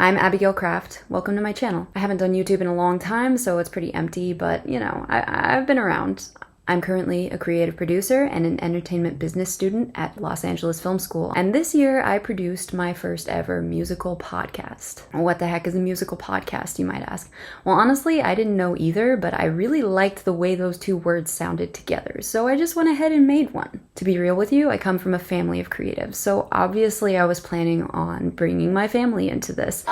I'm Abigail Kraft. Welcome to my channel. I haven't done YouTube in a long time, so it's pretty empty, but you know, I've been around. I'm currently a creative producer and an entertainment business student at Los Angeles Film School, and this year I produced my first ever musical podcast. What the heck is a musical podcast, you might ask? Well, honestly, I didn't know either, but I really liked the way those two words sounded together, so I just went ahead and made one. To be real with you, I come from a family of creatives, so obviously I was planning on bringing my family into this.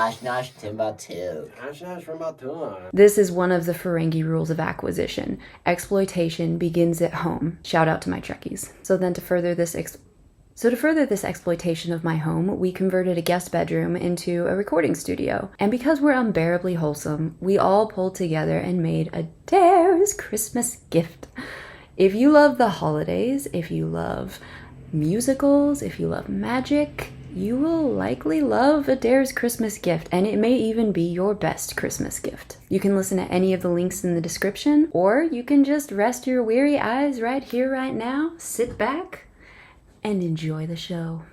This is one of the Ferengi rules of acquisition. Exploitation begins at home. Shout out to my Trekkies. So to further this exploitation of my home, we converted a guest bedroom into a recording studio. And because we're unbearably wholesome, we all pulled together and made Adair's Christmas gift. If you love the holidays, if you love musicals, if you love magic, you will likely love Adair's Christmas gift, and it may even be your best Christmas gift. You can listen to any of the links in the description, or you can just rest your weary eyes right here, right now, sit back, and enjoy the show.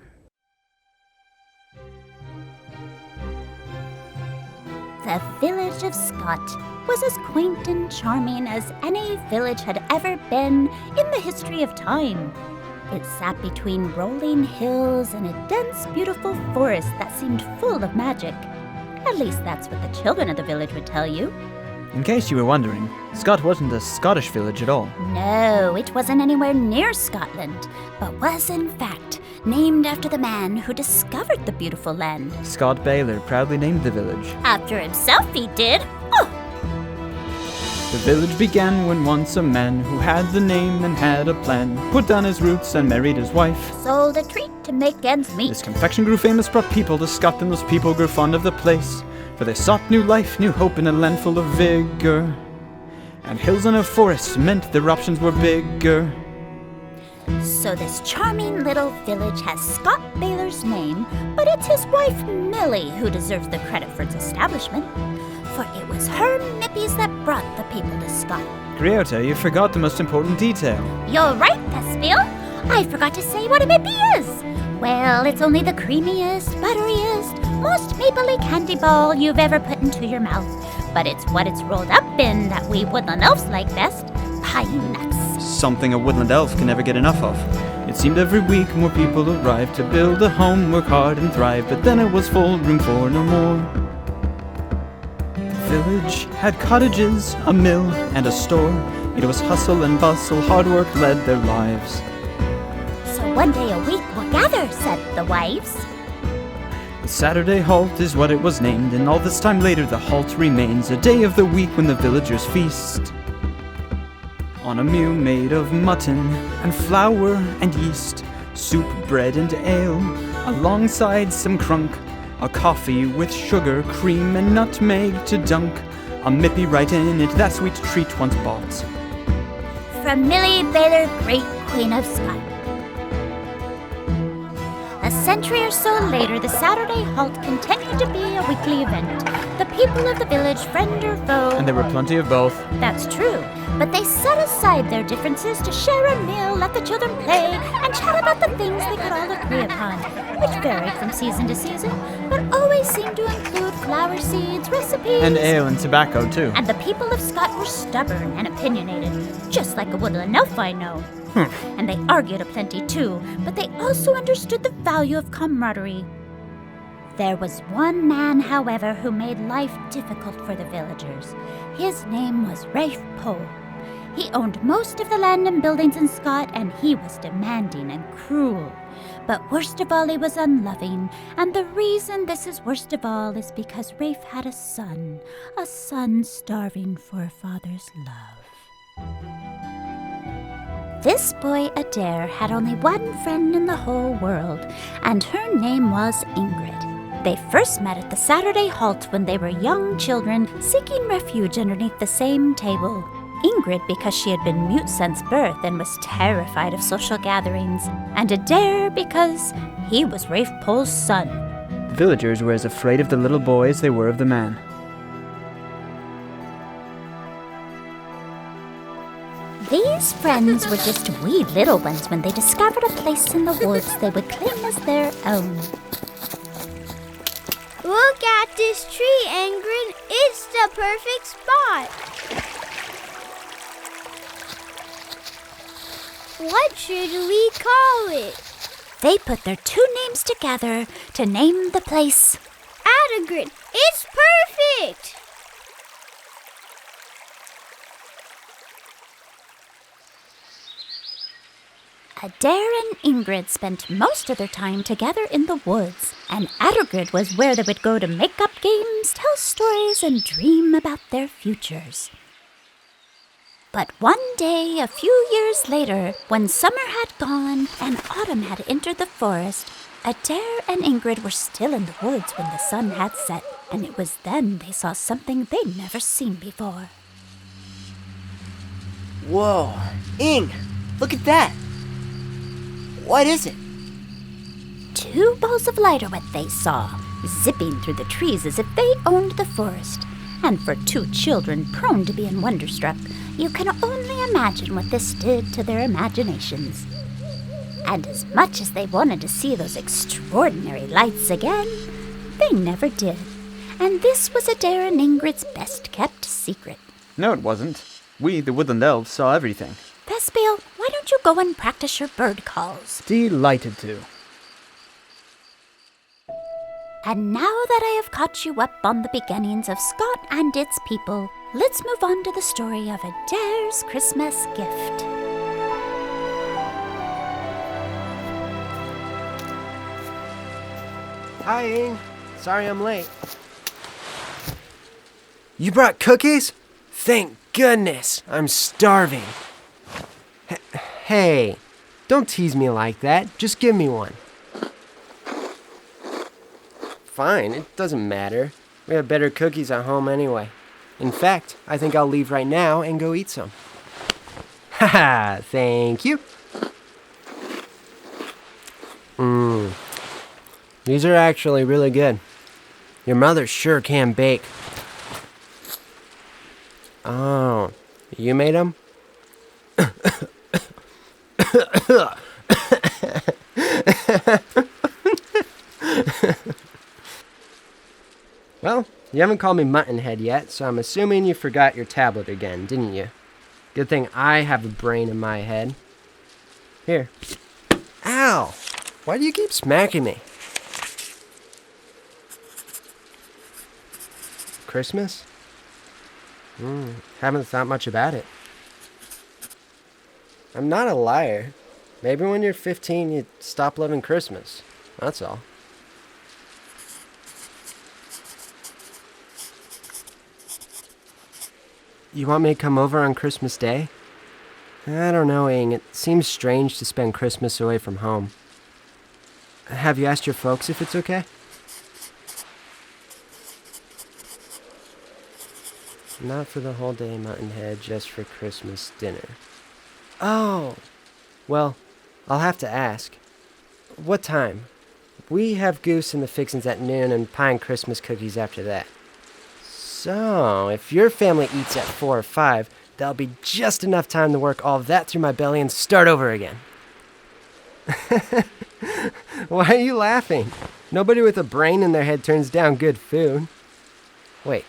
The village of Scott was as quaint and charming as any village had ever been in the history of time. It sat between rolling hills and a dense, beautiful forest that seemed full of magic. At least that's what the children of the village would tell you. In case you were wondering, Scott wasn't a Scottish village at all. No, it wasn't anywhere near Scotland, but was in fact named after the man who discovered the beautiful land. Scott Baylor proudly named the village. After himself, he did. Oh! The village began when once a man who had the name and had a plan put down his roots and married his wife. Sold a treat to make ends meet. This confection grew famous, brought people to Scott, and those people grew fond of the place. For they sought new life, new hope in a land full of vigor. And hills and a forest meant their options were bigger. So this charming little village has Scott Baylor's name, but it's his wife Millie who deserves the credit for its establishment. For it was her Mippies that brought the people to Scott. Griota, you forgot the most important detail. You're right, Thespiel. I forgot to say what a Mippy is. Well, it's only the creamiest, butteriest, most mapley candy ball you've ever put into your mouth. But it's what it's rolled up in that we Woodland elves like best. Pine nuts. Something a Woodland elf can never get enough of. It seemed every week more people arrived to build a home, work hard and thrive, but then it was full, room for no more. The village had cottages, a mill, and a store. It was hustle and bustle, hard work led their lives. So one day a week we'll gather, said the wives. The Saturday halt is what it was named, and all this time later the halt remains, a day of the week when the villagers feast. On a meal made of mutton and flour and yeast, soup, bread and ale, alongside some crunk, a coffee with sugar, cream, and nutmeg to dunk. A Mippy right in it, that sweet treat once bought. From Millie Baylor, great Queen of Scott. A century or so later, the Saturday halt continued to be a weekly event. The people of the village, friend or foe... And there were plenty of both. That's true, but they set aside their differences to share a meal, let the children play, and chat about the things they could all agree upon, which varied from season to season, but always seemed to include flower seeds, recipes... And ale and tobacco, too. And the people of Scott were stubborn and opinionated, just like a Woodland elf I know. And they argued aplenty too, but they also understood the value of camaraderie. There was one man, however, who made life difficult for the villagers. His name was Rafe. He owned most of the land and buildings in Scott, and he was demanding and cruel. But worst of all, he was unloving, and the reason this is worst of all is because Rafe had a son starving for a father's love. This boy, Adair, had only one friend in the whole world, and her name was Ingrid. They first met at the Saturday halt when they were young children seeking refuge underneath the same table. Ingrid because she had been mute since birth and was terrified of social gatherings, and Adair because he was Rafe Pole's son. The villagers were as afraid of the little boy as they were of the man. These friends were just wee little ones when they discovered a place in the woods they would claim as their own. Look at this tree, Ingrid. It's the perfect spot. What should we call it? They put their two names together to name the place. Adair. It's perfect. Adair and Ingrid spent most of their time together in the woods, and Adair was where they would go to make up games, tell stories, and dream about their futures. But one day, a few years later, when summer had gone and autumn had entered the forest, Adair and Ingrid were still in the woods when the sun had set, and it was then they saw something they'd never seen before. Whoa, Ing, look at that. What is it? 2 balls of light are what they saw, zipping through the trees as if they owned the forest. And for 2 children prone to being wonderstruck, you can only imagine what this did to their imaginations. And as much as they wanted to see those extraordinary lights again, they never did. And this was Adair and Ingrid's best-kept secret. No, it wasn't. We, the Woodland elves, saw everything. Thespiel, why don't you go and practice your bird calls? Delighted to. And now that I have caught you up on the beginnings of Scott and its people, let's move on to the story of Adair's Christmas gift. Hi, Ing. Sorry I'm late. You brought cookies? Thank goodness. I'm starving. Hey, don't tease me like that. Just give me one. Fine, it doesn't matter. We have better cookies at home anyway. In fact, I think I'll leave right now and go eat some. Haha, thank you. These are actually really good. Your mother sure can bake. Oh, you made them? Well, you haven't called me Muttonhead yet, so I'm assuming you forgot your tablet again, didn't you? Good thing I have a brain in my head. Here. Ow! Why do you keep smacking me? Christmas? Haven't thought much about it. I'm not a liar. Maybe when you're 15, you stop loving Christmas. That's all. You want me to come over on Christmas Day? I don't know, Ing. It seems strange to spend Christmas away from home. Have you asked your folks if it's okay? Not for the whole day, Muttonhead, just for Christmas dinner. Oh, well, I'll have to ask. What time? We have goose and the fixins at noon and pie and Christmas cookies after that. So, if your family eats at 4 or 5, that'll be just enough time to work all of that through my belly and start over again. Why are you laughing? Nobody with a brain in their head turns down good food. Wait,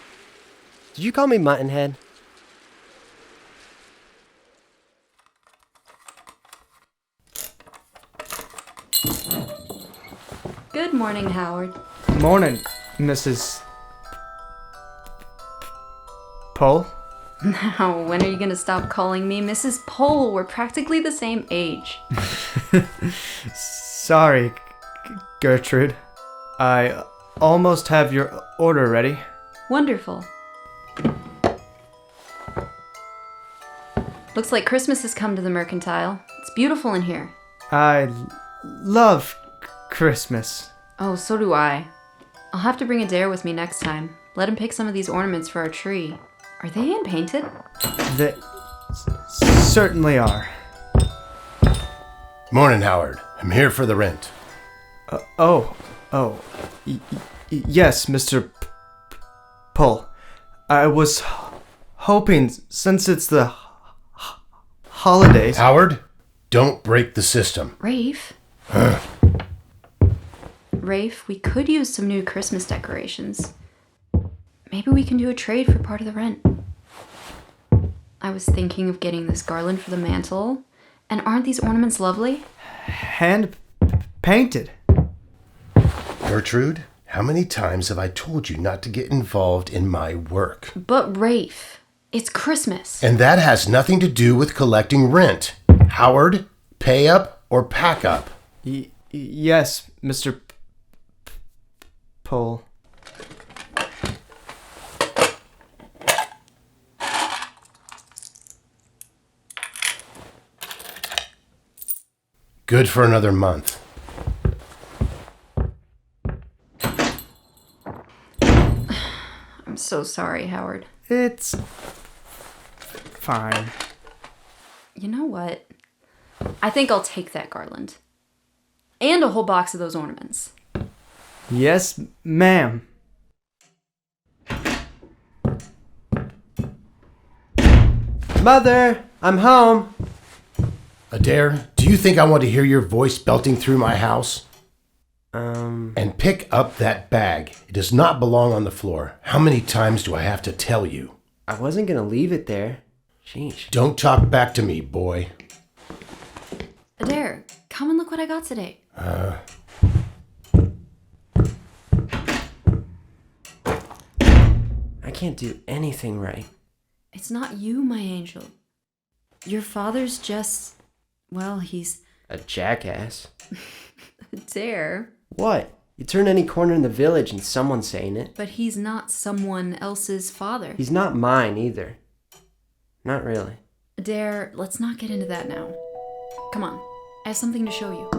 did you call me Muttonhead? Good morning, Howard. Morning, Mrs. Pohl? Now, when are you gonna stop calling me Mrs. Pohl? We're practically the same age. Sorry, Gertrude. I almost have your order ready. Wonderful. Looks like Christmas has come to the Mercantile. It's beautiful in here. I love Christmas. Oh, so do I. I'll have to bring Adair with me next time. Let him pick some of these ornaments for our tree. Are they hand-painted? They certainly are. Morning, Howard. I'm here for the rent. Yes, Mr. Pohl. I was hoping, since it's the holidays... Howard, don't break the system. Rafe? Rafe, we could use some new Christmas decorations. Maybe we can do a trade for part of the rent. I was thinking of getting this garland for the mantle. And aren't these ornaments lovely? Hand painted. Gertrude, how many times have I told you not to get involved in my work? But Rafe, it's Christmas. And that has nothing to do with collecting rent. Howard, pay up or pack up? Yes, Mr. Pole. Good for another month. I'm so sorry, Howard. It's fine. You know what? I think I'll take that garland. And a whole box of those ornaments. Yes, ma'am. Mother, I'm home. Adair, do you think I want to hear your voice belting through my house? And pick up that bag. It does not belong on the floor. How many times do I have to tell you? I wasn't gonna leave it there. Sheesh. Don't talk back to me, boy. Adair, come and look what I got today. I can't do anything right. It's not you, my angel. Your father's just... well, he's... A jackass. Adair. What? You turn any corner in the village and someone's saying it. But he's not someone else's father. He's not mine either. Not really. Adair, let's not get into that now. Come on, I have something to show you.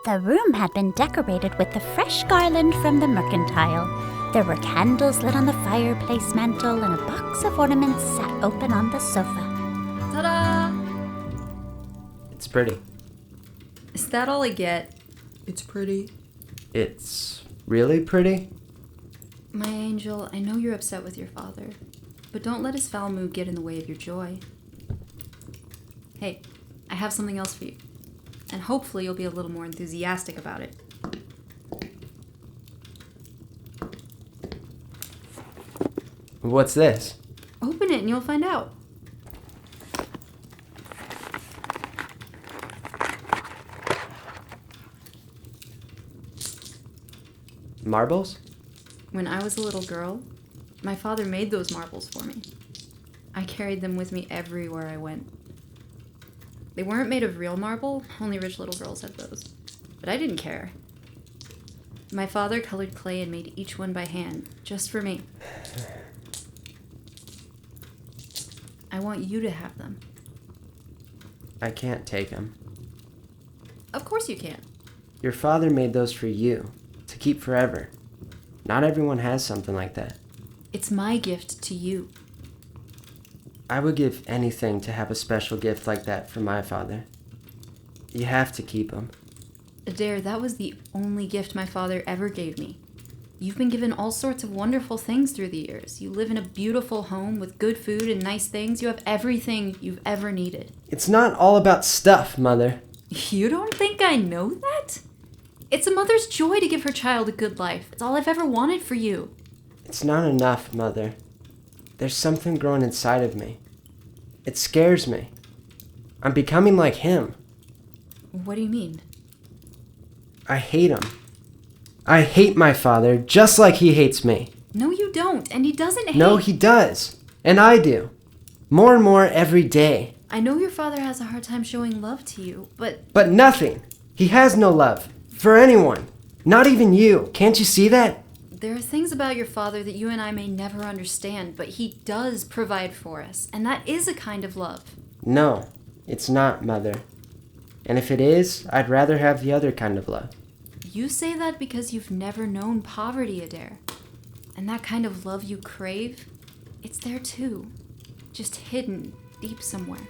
The room had been decorated with the fresh garland from the mercantile. There were candles lit on the fireplace mantel, and a box of ornaments sat open on the sofa. Ta-da! It's pretty. Is that all I get? It's pretty. It's really pretty? My angel, I know you're upset with your father, but don't let his foul mood get in the way of your joy. Hey, I have something else for you, and hopefully you'll be a little more enthusiastic about it. What's this? Open it and you'll find out. Marbles? When I was a little girl, my father made those marbles for me. I carried them with me everywhere I went. They weren't made of real marble, only rich little girls had those. But I didn't care. My father colored clay and made each one by hand, just for me. I want you to have them. I can't take them. Of course you can. Your father made those for you, to keep forever. Not everyone has something like that. It's my gift to you. I would give anything to have a special gift like that for my father. You have to keep them. Adair, that was the only gift my father ever gave me. You've been given all sorts of wonderful things through the years. You live in a beautiful home with good food and nice things. You have everything you've ever needed. It's not all about stuff, Mother. You don't think I know that? It's a mother's joy to give her child a good life. It's all I've ever wanted for you. It's not enough, Mother. There's something growing inside of me. It scares me. I'm becoming like him. What do you mean? I hate him. I hate my father just like he hates me. No, you don't. And he doesn't hate... No, he does. And I do. More and more every day. I know your father has a hard time showing love to you, but... But nothing. He has no love. For anyone. Not even you. Can't you see that? There are things about your father that you and I may never understand, but he does provide for us, and that is a kind of love. No, it's not, Mother. And if it is, I'd rather have the other kind of love. You say that because you've never known poverty, Adair. And that kind of love you crave, it's there too. Just hidden deep somewhere.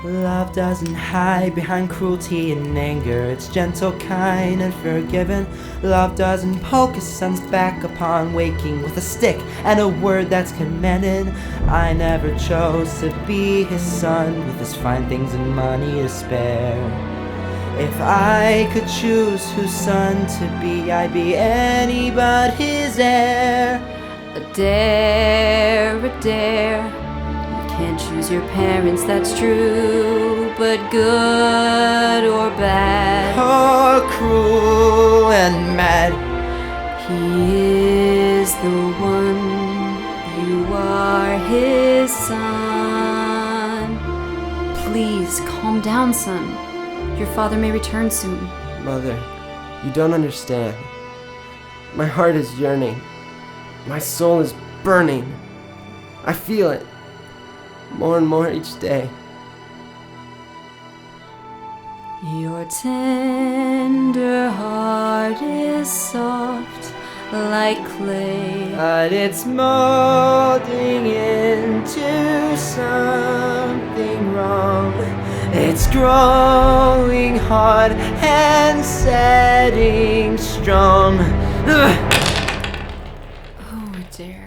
Love doesn't hide behind cruelty and anger. It's gentle, kind, and forgiving. Love doesn't poke his son's back upon waking with a stick and a word that's commanding. I never chose to be his son with his fine things and money to spare. If I could choose whose son to be, I'd be any but his heir. Adair, Adair, you can't choose your parents, that's true, but good or bad, Or cruel and mad, he is the one, you are his son. Please, calm down, son. Your father may return soon. Mother, you don't understand. My heart is yearning. My soul is burning. I feel it more and more each day. Your tender heart is soft like clay, but it's molding into something wrong. It's growing hard and setting strong. Oh, Adair.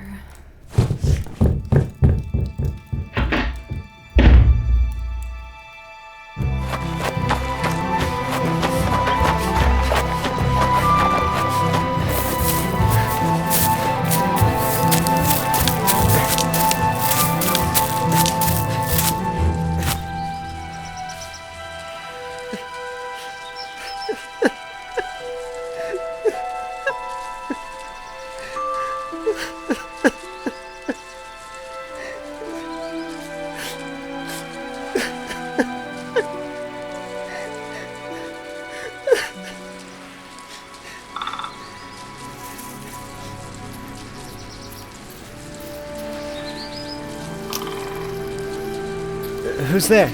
Who's there?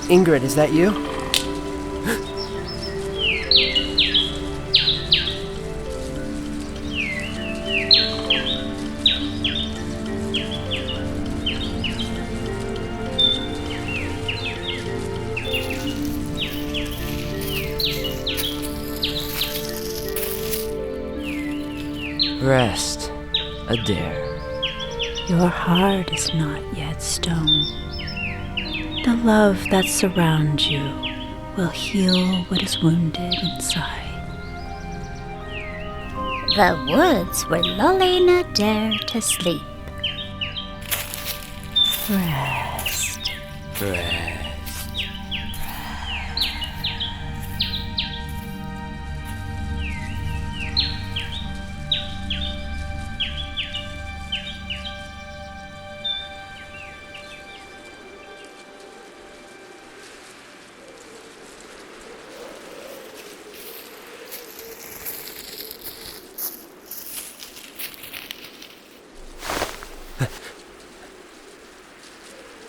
Ingrid, is that you? Rest, Adair. Your heart is not yet stone. The love that surrounds you will heal what is wounded inside. The woods were lulling Adair to sleep. Rest. Rest.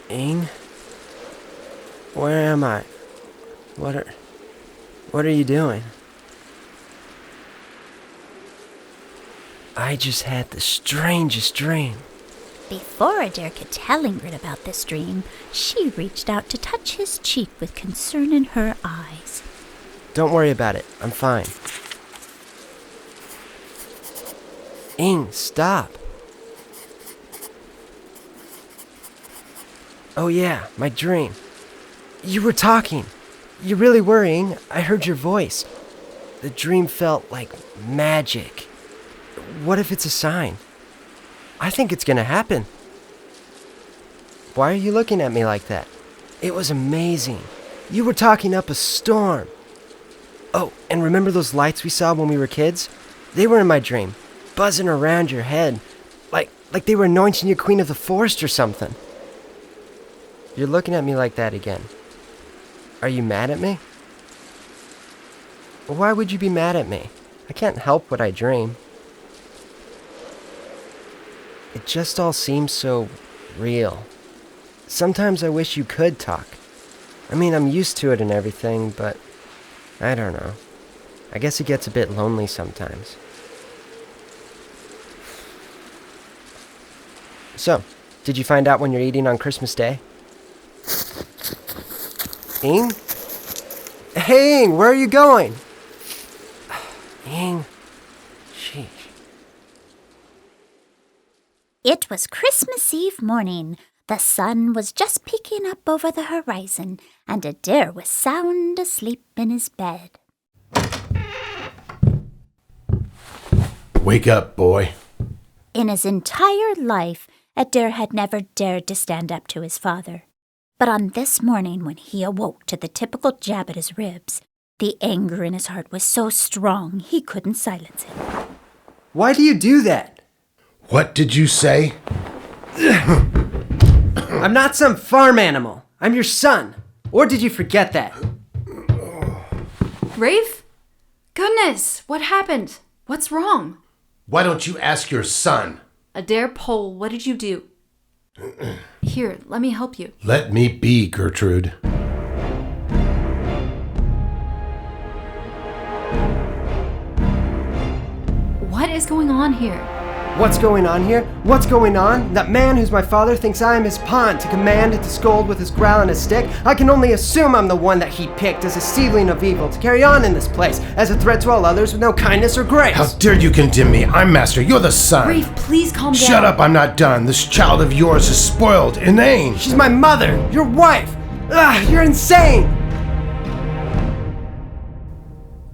Ing? Where am I? What are you doing? I just had the strangest dream. Before Adair could tell Ingrid about this dream, she reached out to touch his cheek with concern in her eyes. Don't worry about it. I'm fine. Ing, stop. Oh yeah, my dream. You were talking. You really were, Ing. I heard your voice. The dream felt like magic. What if it's a sign? I think it's gonna happen. Why are you looking at me like that? It was amazing. You were talking up a storm. Oh, and remember those lights we saw when we were kids? They were in my dream, buzzing around your head, like they were anointing you queen of the forest or something. You're looking at me like that again. Are you mad at me? Why would you be mad at me? I can't help what I dream. It just all seems so real. Sometimes I wish you could talk. I mean, I'm used to it and everything, but I don't know. I guess it gets a bit lonely sometimes. So, did you find out when you're eating on Christmas Day? Ing? Hey, Ing, where are you going? Ing. Sheesh. It was Christmas Eve morning. The sun was just peeking up over the horizon, and Adair was sound asleep in his bed. Wake up, boy. In his entire life, Adair had never dared to stand up to his father. But on this morning, when he awoke to the typical jab at his ribs, the anger in his heart was so strong he couldn't silence it. Why do you do that? What did you say? I'm not some farm animal. I'm your son. Or did you forget that? Rafe? Goodness, what happened? What's wrong? Why don't you ask your son? Adair Pole, what did you do? Here, let me help you. Let me be, Gertrude. What is going on here? What's going on here? What's going on? That man who's my father thinks I am his pawn to command and to scold with his growl and his stick. I can only assume I'm the one that he picked as a seedling of evil to carry on in this place, as a threat to all others with no kindness or grace. How dare you condemn me? I'm master. You're the son. Rafe, please calm down. Shut up, I'm not done. This child of yours is spoiled, inane. She's my mother, your wife. You're insane.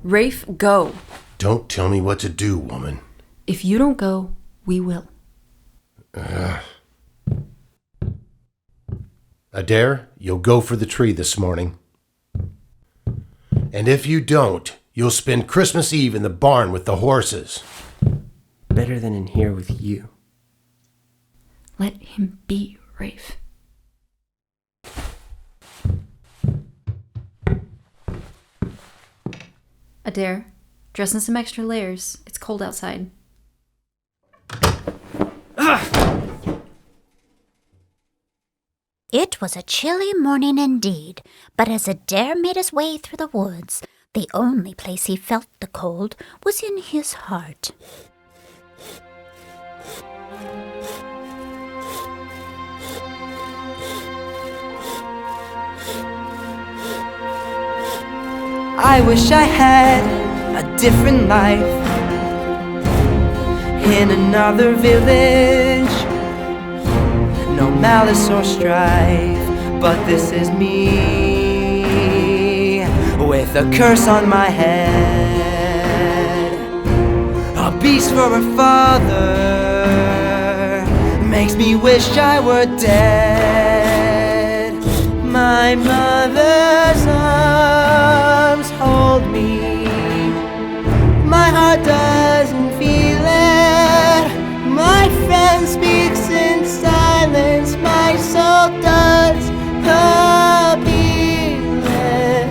Rafe, go. Don't tell me what to do, woman. If you don't go, we will. Adair, you'll go for the tree this morning. And if you don't, you'll spend Christmas Eve in the barn with the horses. Better than in here with you. Let him be, Rafe. Adair, dress in some extra layers. It's cold outside. It was a chilly morning indeed, but as Adair made his way through the woods, the only place he felt the cold was in his heart. I wish I had a different life in another village. No malice or strife, but this is me with a curse on my head. A beast for a father makes me wish I were dead. My mother's arms hold me. My heart doesn't feel it. My friend speaks in silence. My soul does appeal it.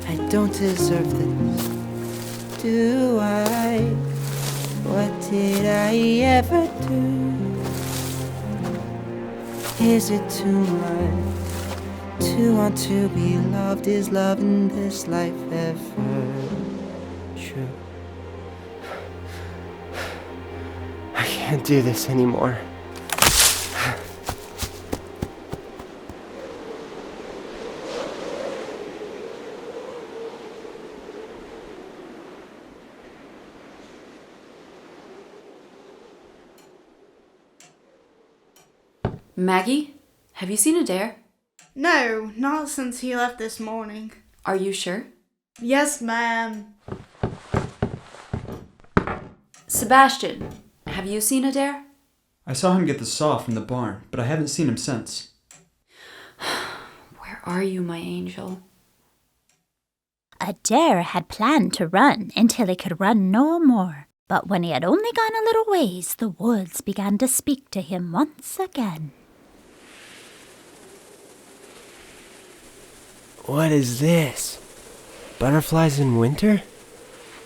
I don't deserve this, do I? What did I ever do? Is it too much to want to be loved? Is love in this life ever true? I can't do this anymore. Maggie, have you seen Adair? No, not since he left this morning. Are you sure? Yes, ma'am. Sebastian, have you seen Adair? I saw him get the saw from the barn, but I haven't seen him since. Where are you, my angel? Adair had planned to run until he could run no more. But when he had only gone a little ways, the woods began to speak to him once again. What is this? Butterflies in winter?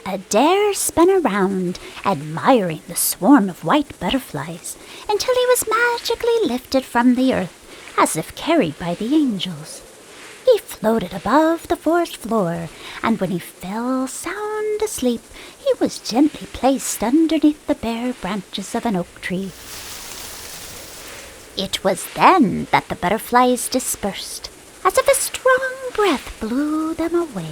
Adair spun around, admiring the swarm of white butterflies, until he was magically lifted from the earth, as if carried by the angels. He floated above the forest floor, and when he fell sound asleep, he was gently placed underneath the bare branches of an oak tree. It was then that the butterflies dispersed, as if a strong breath blew them away.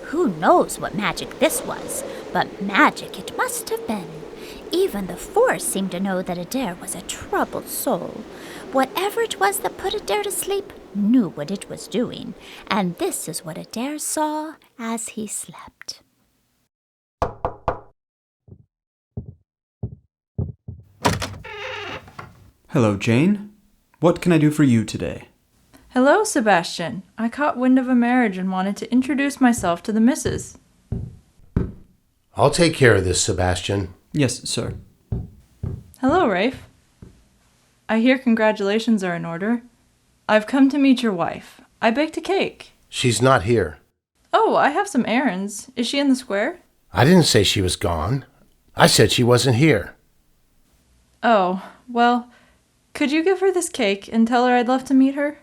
Who knows what magic this was, but magic it must have been. Even the forest seemed to know that Adair was a troubled soul. Whatever it was that put Adair to sleep knew what it was doing, and this is what Adair saw as he slept. Hello, Jane. What can I do for you today? Hello, Sebastian. I caught wind of a marriage and wanted to introduce myself to the missus. I'll take care of this, Sebastian. Yes, sir. Hello, Rafe. I hear congratulations are in order. I've come to meet your wife. I baked a cake. She's not here. Oh, I have some errands. Is she in the square? I didn't say she was gone. I said she wasn't here. Oh, well, could you give her this cake and tell her I'd love to meet her?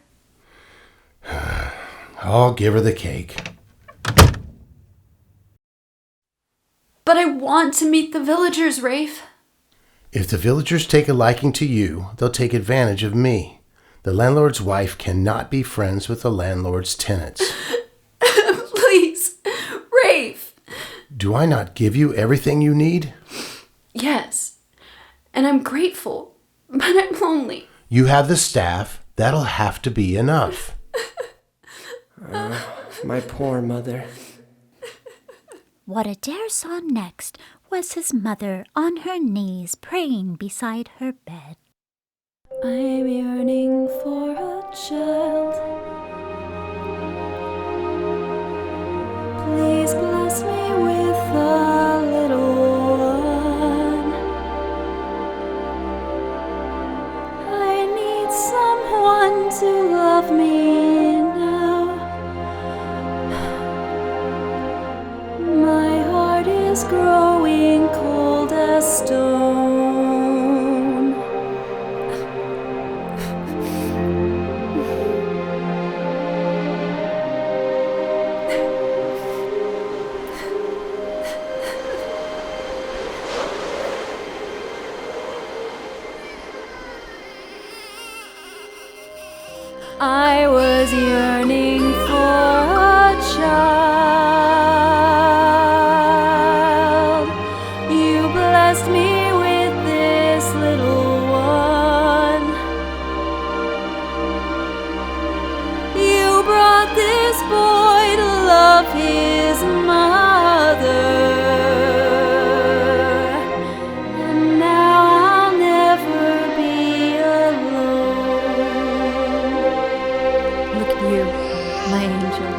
I'll give her the cake. But I want to meet the villagers, Rafe. If the villagers take a liking to you, they'll take advantage of me. The landlord's wife cannot be friends with the landlord's tenants. Please, Rafe. Do I not give you everything you need? Yes, and I'm grateful, but I'm lonely. You have the staff. That'll have to be enough. My poor mother. What Adair saw next was his mother on her knees praying beside her bed. I'm yearning for a child. Please bless me with a little one. I need someone to love me now. My heart is growing cold as stone. I was yearning for a child. You blessed me with this little one. You brought this boy to love his mother. And now I'll never be alone. Look at you, my angel.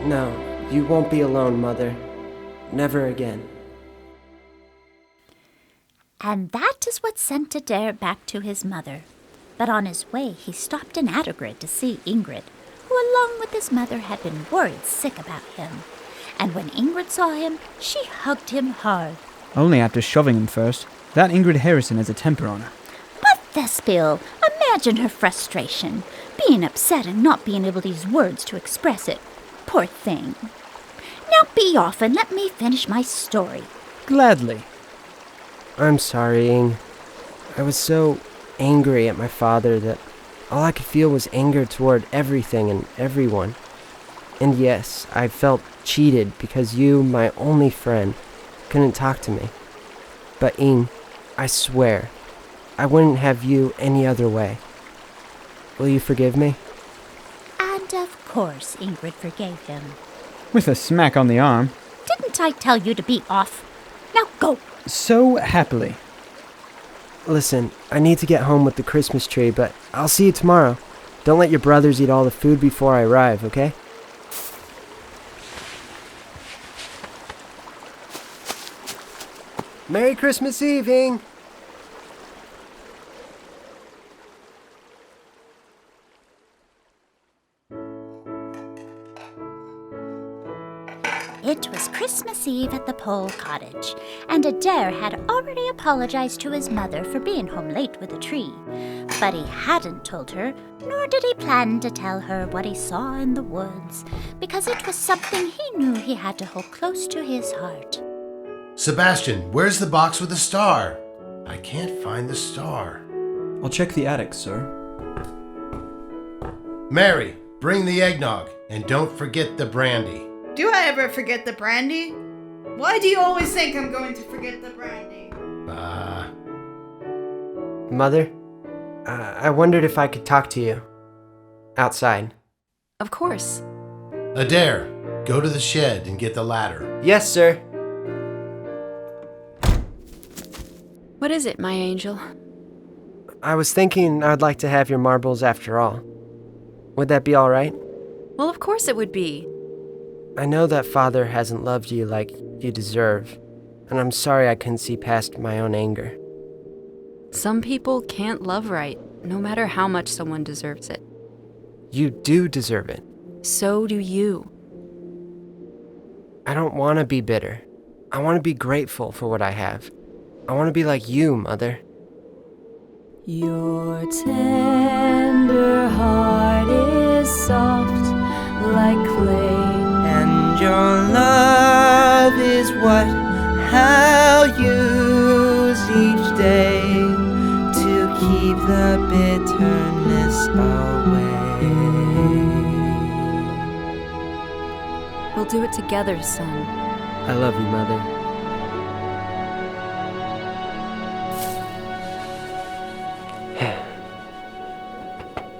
No, you won't be alone, Mother. Never again. And that is what sent Adair back to his mother. But on his way, he stopped in Adair to see Ingrid, who along with his mother had been worried sick about him. And when Ingrid saw him, she hugged him hard. Only after shoving him first. That Ingrid Harrison has a temper on her. But Thespiel, imagine her frustration, being upset and not being able to use words to express it. Poor thing. Now be off and let me finish my story. Gladly. I'm sorry, Ing. I was so angry at my father that all I could feel was anger toward everything and everyone. And yes, I felt cheated because you, my only friend, couldn't talk to me. But Ing, I swear, I wouldn't have you any other way. Will you forgive me? And of course Ingrid forgave him. With a smack on the arm. Didn't I tell you to be off? Now go! So happily. Listen, I need to get home with the Christmas tree, but I'll see you tomorrow. Don't let your brothers eat all the food before I arrive, okay? Merry Christmas Eve, Ing! It was Christmas Christmas Eve at the Pole Cottage, and Adair had already apologized to his mother for being home late with a tree. But he hadn't told her, nor did he plan to tell her what he saw in the woods, because it was something he knew he had to hold close to his heart. Sebastian, where's the box with the star? I can't find the star. I'll check the attic, sir. Mary, bring the eggnog, and don't forget the brandy. Do I ever forget the brandy? Why do you always think I'm going to forget the brandy? Mother, I wondered if I could talk to you. Outside. Of course. Adair, go to the shed and get the ladder. Yes, sir. What is it, my angel? I was thinking I'd like to have your marbles after all. Would that be all right? Well, of course it would be. I know that Father hasn't loved you like you deserve, and I'm sorry I couldn't see past my own anger. Some people can't love right, no matter how much someone deserves it. You do deserve it. So do you. I don't want to be bitter. I want to be grateful for what I have. I want to be like you, Mother. Your tender heart is soft like clay, And your love is what I'll use each day to keep the bitterness away. We'll do it together, son. I love you, Mother.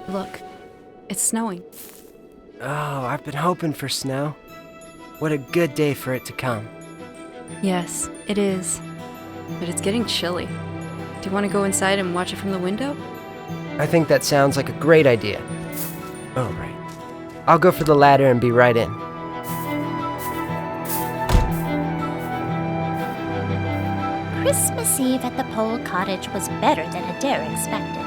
Look, it's snowing. Oh, I've been hoping for snow. What a good day for it to come. Yes, it is. But it's getting chilly. Do you want to go inside and watch it from the window? I think that sounds like a great idea. Oh, right. I'll go for the ladder and be right in. Christmas Eve at the Pole Cottage was better than Adair expected.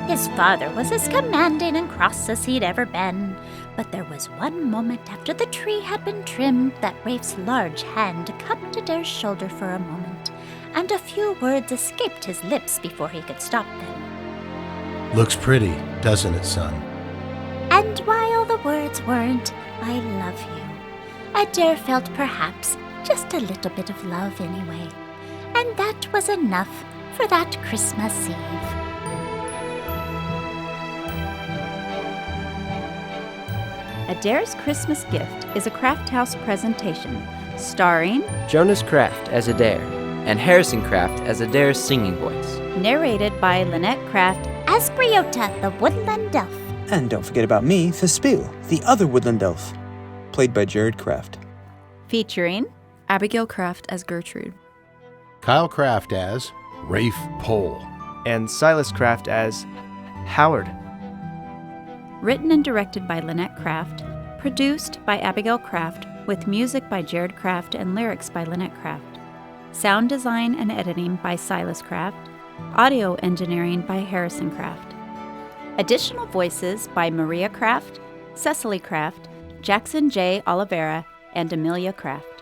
His father was as commanding and cross as he'd ever been, but there was one moment after the tree had been trimmed that Rafe's large hand cupped Adair's shoulder for a moment, and a few words escaped his lips before he could stop them. Looks pretty, doesn't it, son? And while the words weren't, "I love you," Adair felt perhaps just a little bit of love anyway, and that was enough for that Christmas Eve. Adair's Christmas Gift is a Kraft House presentation starring Jonas Kraft as Adair. and Harrison Kraft as Adair's singing voice. narrated by Lynnette Kraft As Griota, the Woodland elf. And don't forget about me, Thespiel, the other Woodland elf, played by Gertrude Kraft. featuring Abigail Kraft as Gertrude, Kyle Kraft as Rafe Pole, and Silas Kraft as Howard. written and directed by Lynnette Kraft, produced by Abigail Kraft, with music by Gertrude Kraft and lyrics by Lynnette Kraft. Sound design and editing by Silas Kraft. Audio engineering by Harrison Kraft. Additional voices by Maria Kraft, Cecily Kraft, Jackson J. Oliveira, and Emilia Kraft.